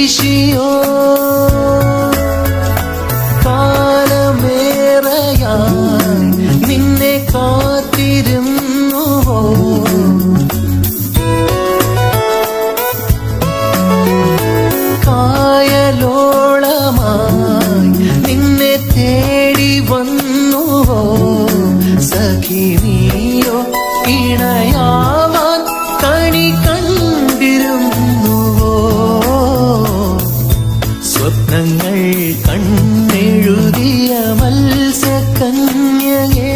വീശിയോ കാലമേറയായി നിന്നെ കാത്തിരുന്നുവോ കായലോളമായി നിന്നെ തേടി വന്നുവോ സഖി നീയോ ഇണയാവാൻ കണി കണ്ടിരുന്നുവോ സ്വപ്നങ്ങൾ കണ്ണെഴുതിയ മത്സ്യകന്യകേ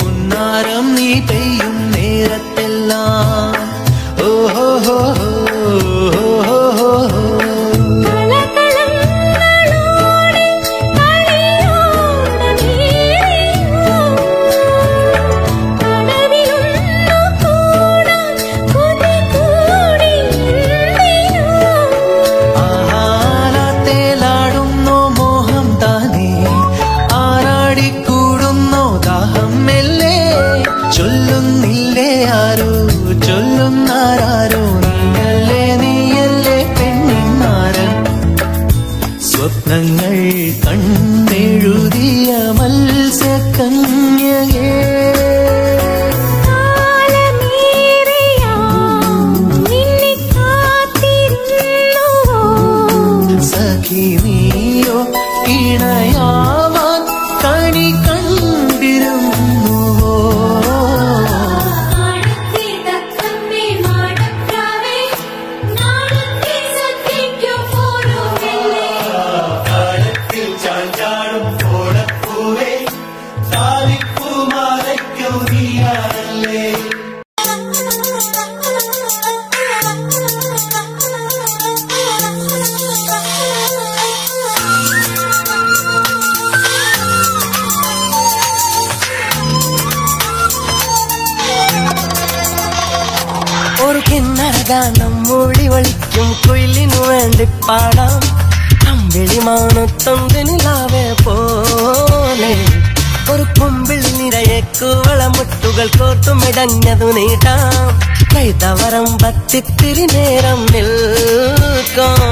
പുന്നാരം നീ പെയ്യും നേരത്തെല്ലാം ഓഹോ സ്വപ്നങ്ങൾ കണ്ണെഴുതിയ മത്സ്യകന്യകേ സഖി നീയോ ഇണയാവാൻ കണി കണ്ടിരുന്നുവോ ഒരു കിന്നര ഗാനം മൂളി ഒളിക്കും കുയിലിനു വേണ്ടി പാടാം അമ്പിളിമാനത്തൊന്ത് നിലാവേ പോലെ ഒരു കൊമ്പിൽ നിറയെ കൂവളമുട്ടുകൾ കോർത്തുമിടഞ്ഞതു നീട്ടാം കൈതവരമ്പത്തിത്തിരി നേരം നിൽക്കാം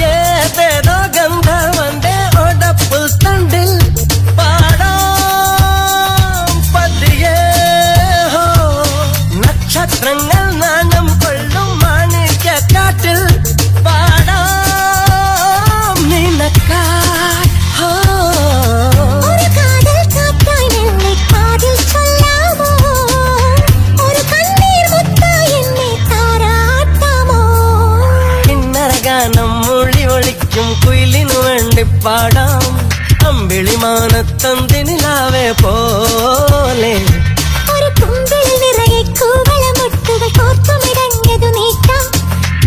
ഏതേതോ ഗന്ധവന്റെ ഒടപ്പുൽ തണ്ടിൽ പാടാം പതിയേ നക്ഷത്രങ്ങൾ നാണം കൊള്ളും മാണിക്യക്കാട്ടിൽ പാടാം നിനക്കായി കിന്നരഗാനം മൊഴി ഒളിക്കും കുയിലിനു വേണ്ടി പാടാം അമ്പിളിമാനത്തൊന്ത് നിലാവേ പോലെ ഒരു കൊമ്പിൽ നിറയെ കൂവളമുട്ടുകൾ കോർത്തുമിടഞ്ഞതു നീക്കാം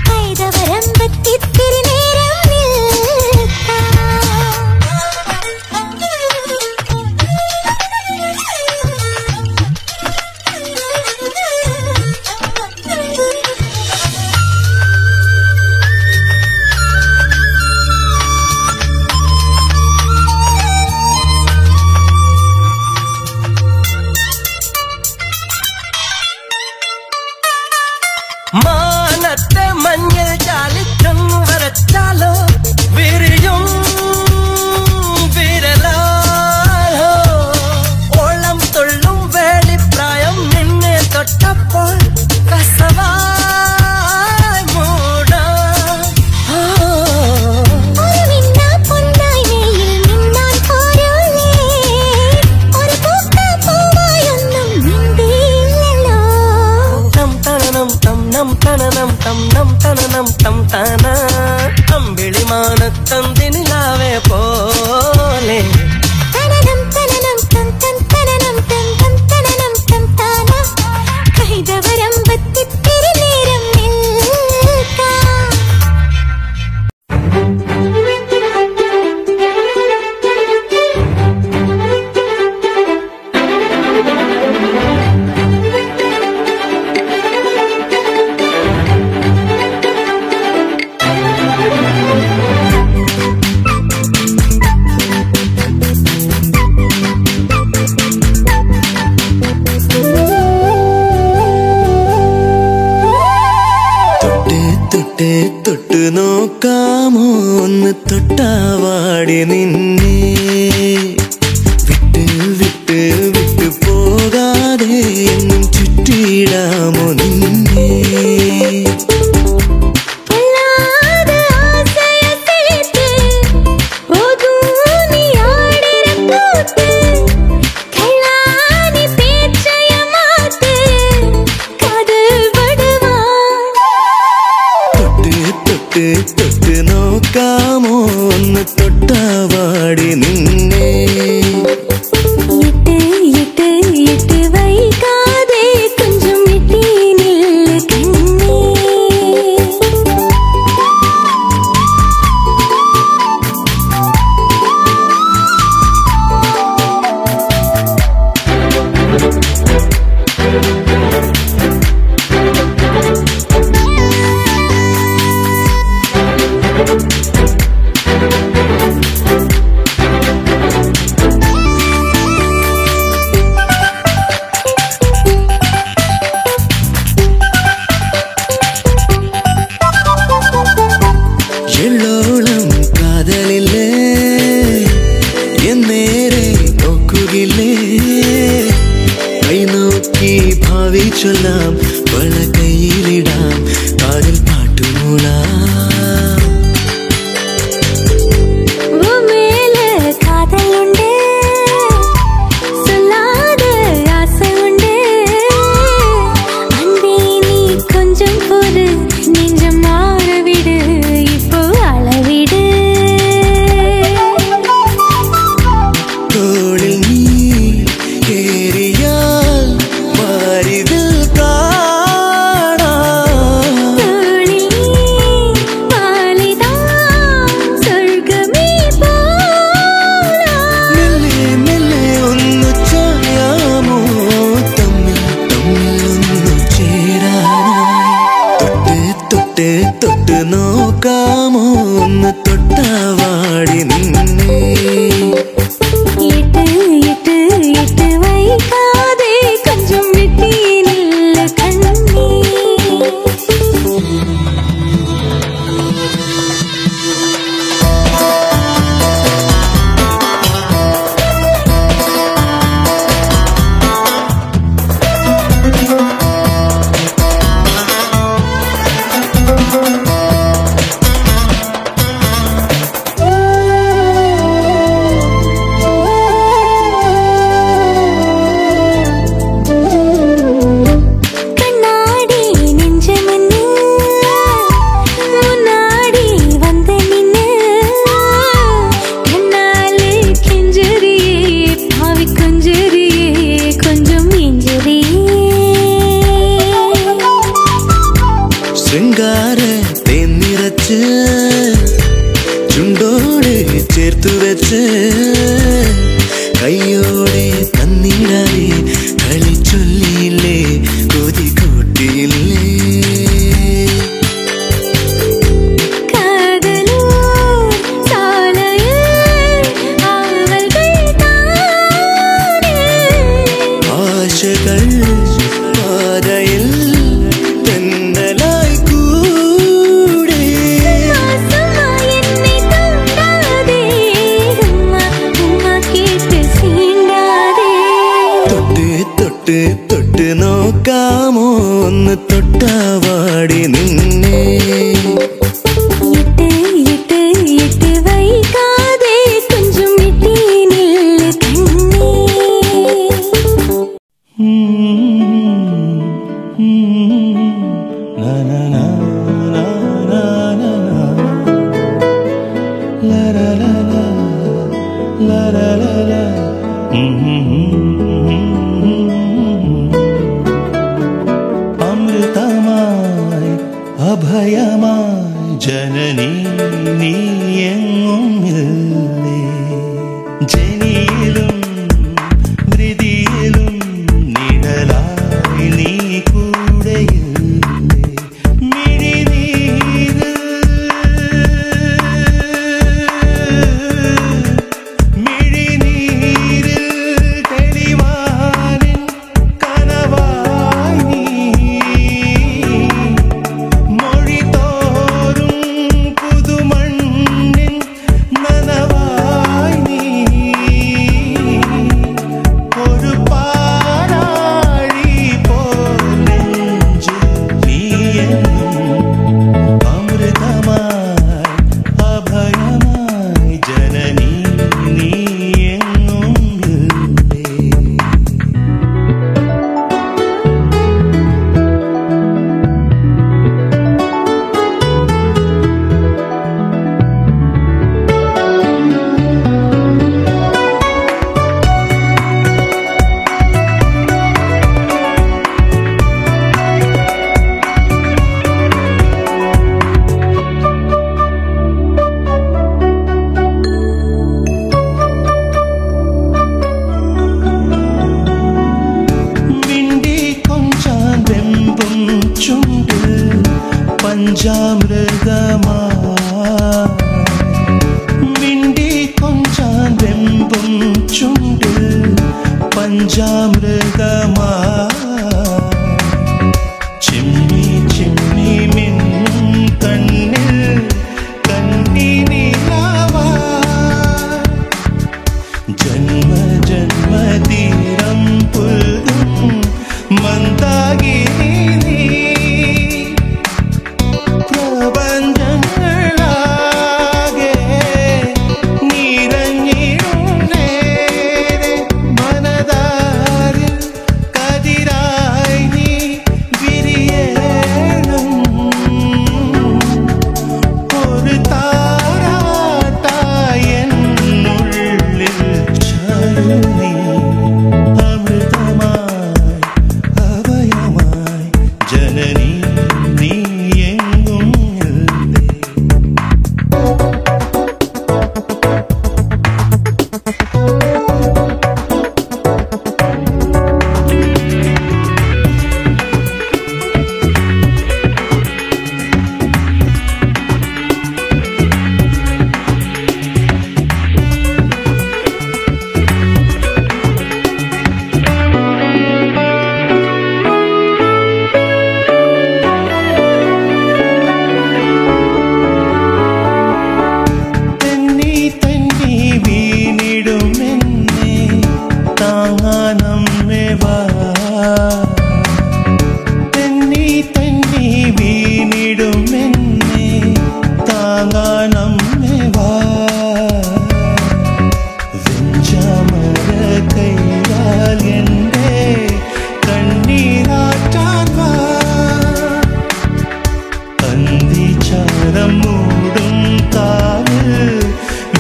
കൈതവരമ്പത്തിത്തിരി നേരം നിൽക്കാം മാനത്തെ മഞ്ഞൾ ചാലിച്ചൊന്നു വരച്ചാലോ വിരിയും വിരലാലോ ഓളം തൊള്ളും വേളിപ്രായം നിന്നെ തൊട്ടപ്പോൾ കസവായി മൂടാം ഒരു മിന്നാ പൊന്നായി വെയിൽ മിന്നാൻ പോരൂലേ ഒരു പൂക്ക പൂവായൊന്നും മിണ്ടിയില്ലല്ലോ തം തനനം തം നം തനനം തം നം തനനം തം തന അമ്പിളിമാനത്തൊന്ത് നിലാവേ പോലെ തനനം തനനം തം തം തനനം തം തം തനനം തം താന കൈതവരമ്പത്തിത്തിരി നേരം നിൽക്കാം തൊട്ട് നോക്കാമോ ഒന്ന് തൊട്ടാവാടി നിന്നെ വിട്ട് വിട്ട് വിട്ടു പോകാതെ എന്നും ചുറ്റിയിടാമോ നിന്നെ തൊട്ട് നോക്കാമോ ഒന്ന് തൊട്ടാവാടി നിന്നെ ഇട്ട് വൈകാതെ കൊഞ്ചം വിട്ടി നില്ല് കണ്ണേ എള്ളോളം കാതലില്ലേ എന്നേരെ നോക്കുകില്ലേ കൈ നോക്കി ഭാവി ചൊല്ലാം വള കയ്യിലിടാം കാതിൽ പാട്ടുമൂളാം തൊട്ട് തൊട്ട് നോക്കാമോ ഒന്ന് തൊട്ടാവാടി നിന്നെ ഇട്ട് ഇട്ട് ഇട്ട് വൈകാതെ കൊഞ്ചം വിട്ടീനില്ല കണ്ണീ ചുണ്ടോട് ചേർത്തു വെച്ച് കയ്യോടെ തന്നിടാതെ കളി ചൊല്ലിയില്ലേ കൊതി കൂട്ടിയില്ലേ ആശകൾ പാതയിൽ തെന്നലായി തൊട്ട് നോക്കാമോ ഒന്ന് തൊട്ടാവാടി നിന്നെ ഇട്ട് ഇട്ട് ഇട്ട് വൈകാതെ കൊഞ്ചം വിട്ടീനില്ല കണ്ണീ അമൃതമായി അഭയമായി ജനനി നീയെങ്ങുമില്ലേ ജനിയിലും മൃതിയിലും നിഴലായി നീ കൂടെയില്ലേ മിഴിനീര് മിഴിനീരിൽ തെളിവാനിൻ കനവായി മൊഴി തോറും പുതുമണ്ണിൻ നനവായി ഒരു പാരാഴി പോലെഞ്ചു നീയെന്നും അമൃതമായി അഭയമായി ജനനി നീയെങ്ങും ഇല്ലേ മിണ്ടി കൊഞ്ചാൻ വെമ്പും ചുണ്ട് പഞ്ചാമൃതമാ ചിമ്മി ചിമ്മി മിന്നും കണ്ണിൽ കണ്ണിനിലാവാ ജന്മ ജന്മതീരം പുൽകും മന്ദാകിനി പ്രപഞ്ചങ്ങളാകെ നിറഞ്ഞിടും നേരെ മനതാരിൽ കതിരാ താങ്ങാനമ്മേ വാ വെഞ്ചാമര കൈയാൽ എൻ്റെ കണ്ണീരാറ്റാൻ വാ അന്തിചാരം മൂടും കാവിൽ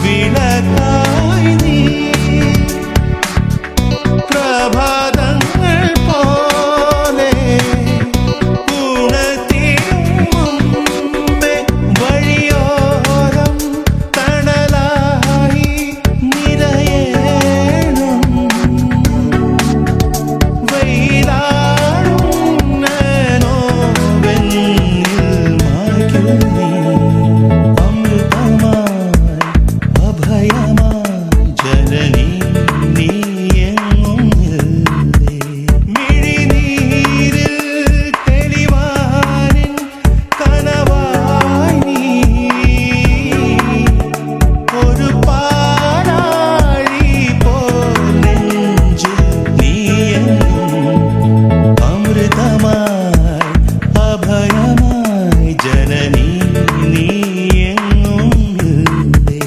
വിളക്കായി നീ പ്രഭാതങ്ങൾ പോലെ ഉണർത്തിടും മുമ്പേ വഴിയോരം തണലായി നിറയേണം വെയിലാടും നോവെന്നിൽ മായ്ക്കും നീ അമൃതമായി അഭയമായി ജനനീ നീ എങ്ങും ഇല്ലേ മിഴിനീരിൽ തെളിവാനിൻ കനവായി നീ ഒരു പാലാഴി പോൽ നെഞ്ചിൽ നീ എങ്ങും അമൃതമായി അഭയമായി ജനനീ നീ എങ്ങും ഇല്ലേ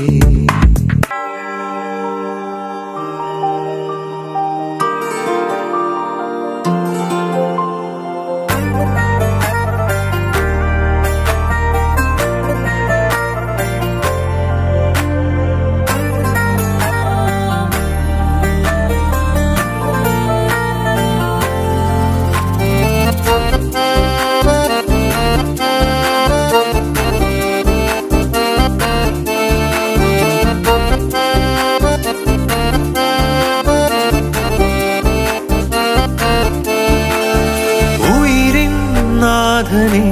ഉയിരിൻ നാഥനേ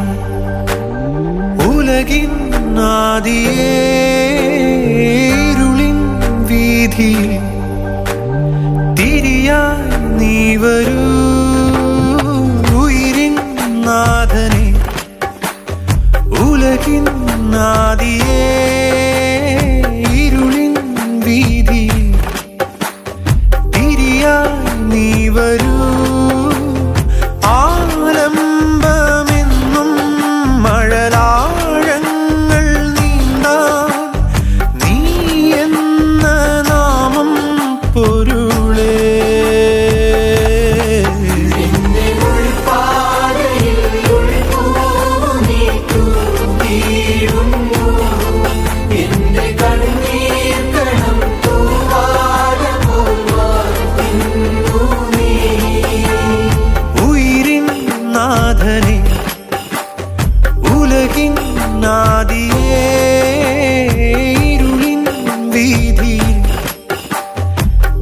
ഉലകിൻ നാദിയേ ഇരുളിൻ വീഥിയിൽ തിരിയായി നീ വരൂ ഉയിരിൻ നാഥനേ ഉലകിൻ നാദിയേ ഇരുളിൻ വീഥിയിൽ തിരിയായി നീ വരൂ ആലംബമെന്നും മഴലാഴങ്ങൾ നീന്താൻ നീ എന്ന നാമം പൊരുളേ ഉയിരിൻ നാഥനേ ഉലകിൻ നാദിയേ ഇരുളിൻ വീഥിയിൽ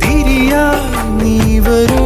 തിരിയായി നീ വരൂ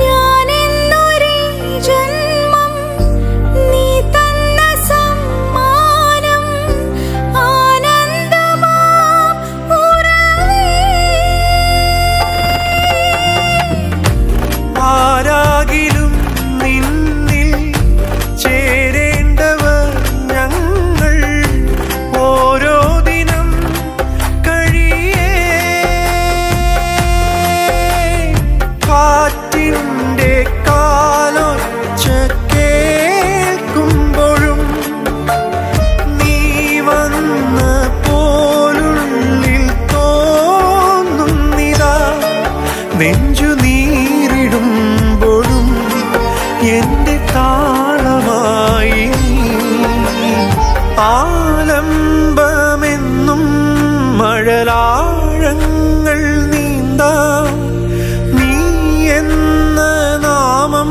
ഞാനെന്നൊരേ ജന്മം നീ തന്ന സമ്മാനം ആനന്ദമാം ഉറവേ ആരാകിലും നിന്നിൽ ചേരേണ്ടവർ ഞങ്ങൾ ഓരോ ദിനം കഴിയേ കാറ്റിൻ്റെ കാലൊച്ച കേൾക്കുമ്പോഴും നീ വന്ന പോലുള്ളിൽ തോന്നുന്നിതാ നെഞ്ചു നീറിടുമ്പോഴും എൻ്റെ താളമായി ആലംബമെന്നും മഴലാഴങ്ങൾ നീന്താൻ നീ എന്ന നാമം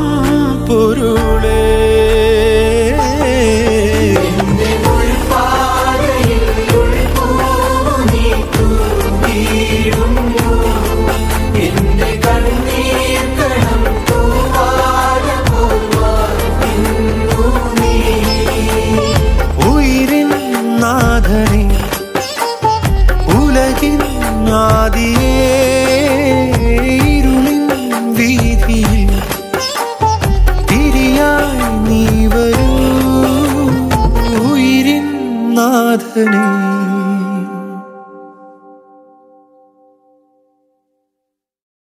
പൊരുളേ ആദിയേ ഇരുളിൻ വീതിയിൽ തിരിയായി നീ വരൂ ഉയിരിൻ നാഥനേ.